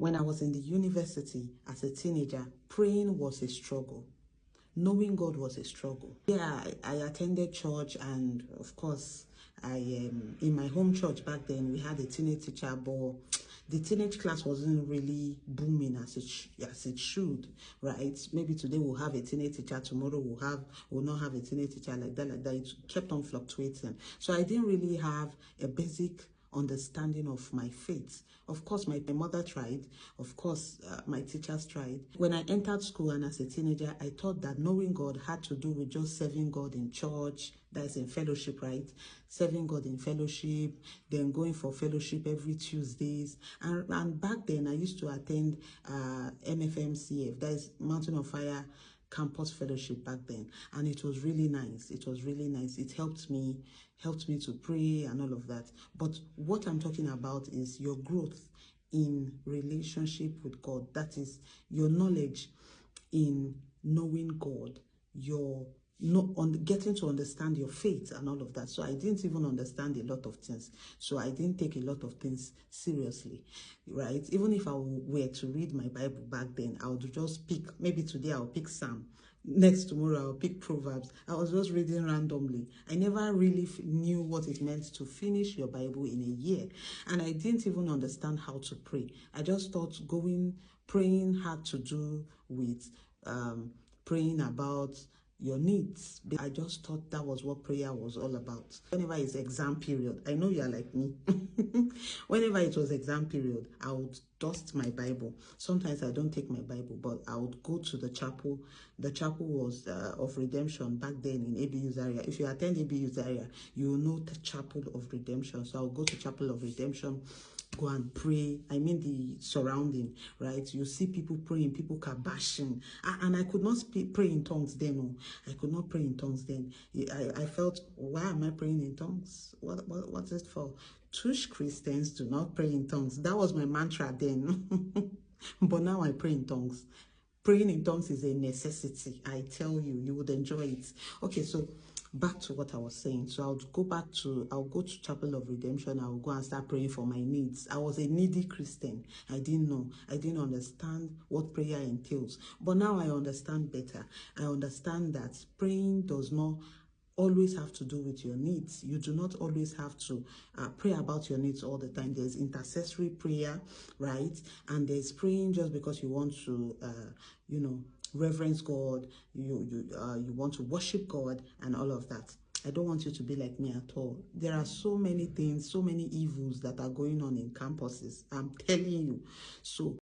When I was in the university as a teenager, praying was a struggle. Knowing God was a struggle. Yeah, I attended church, and of course, in my home church back then, we had a teenage teacher, but the teenage class wasn't really booming as it should, right? Maybe today we'll have a teenage teacher, tomorrow we'll not have a teenage teacher, like that. It kept on fluctuating. So I didn't really have a basic understanding of my faith. Of course, my mother tried. Of course, my teachers tried. When I entered school and as a teenager, I thought that knowing God had to do with just serving God in church, that is in fellowship, right? Serving God in fellowship, then going for fellowship every Tuesdays. And back then, I used to attend MFMCF, that is Mountain of Fire campus fellowship back then, and it was really nice. It was really nice. It helped me to pray and all of that. But what I'm talking about is your growth in relationship with God. That is your knowledge in knowing God, your getting to understand your faith and all of that. So I didn't even understand a lot of things. So I didn't take a lot of things seriously, right? Even if I were to read my Bible back then, I would just pick, maybe today I'll pick Psalm. Next tomorrow I'll pick Proverbs. I was just reading randomly. I never really knew what it meant to finish your Bible in a year. And I didn't even understand how to pray. I just thought praying had to do with praying about your needs. I just thought that was what prayer was all about. Whenever it's exam period, I know you're like me. Whenever it was exam period, I would dust my Bible. Sometimes I don't take my Bible, but I would go to the chapel. The chapel was of Redemption back then in ABU Zaria. If you attend ABU Zaria, you will know the Chapel of Redemption. So I'll go to Chapel of Redemption, go and pray. I mean the surrounding, right? You see people praying, people kabashing. And I could not pray in tongues then. No. I could not pray in tongues then. I felt, why am I praying in tongues? What's it for? Tush Christians do not pray in tongues. That was my mantra then. But now I pray in tongues. Praying in tongues is a necessity. I tell you, you would enjoy it. Okay, so back to what I was saying. So I'll go to Chapel of Redemption. I'll go and start praying for my needs. I was a needy Christian. I didn't know. I didn't understand what prayer entails. But now I understand better. I understand that praying does not always have to do with your needs. You do not always have to pray about your needs all the time. There's intercessory prayer, right? And there's praying just because you want to, reverence God. You want to worship God and all of that. I don't want you to be like me at all. There are so many things, so many evils that are going on in campuses. I'm telling you. So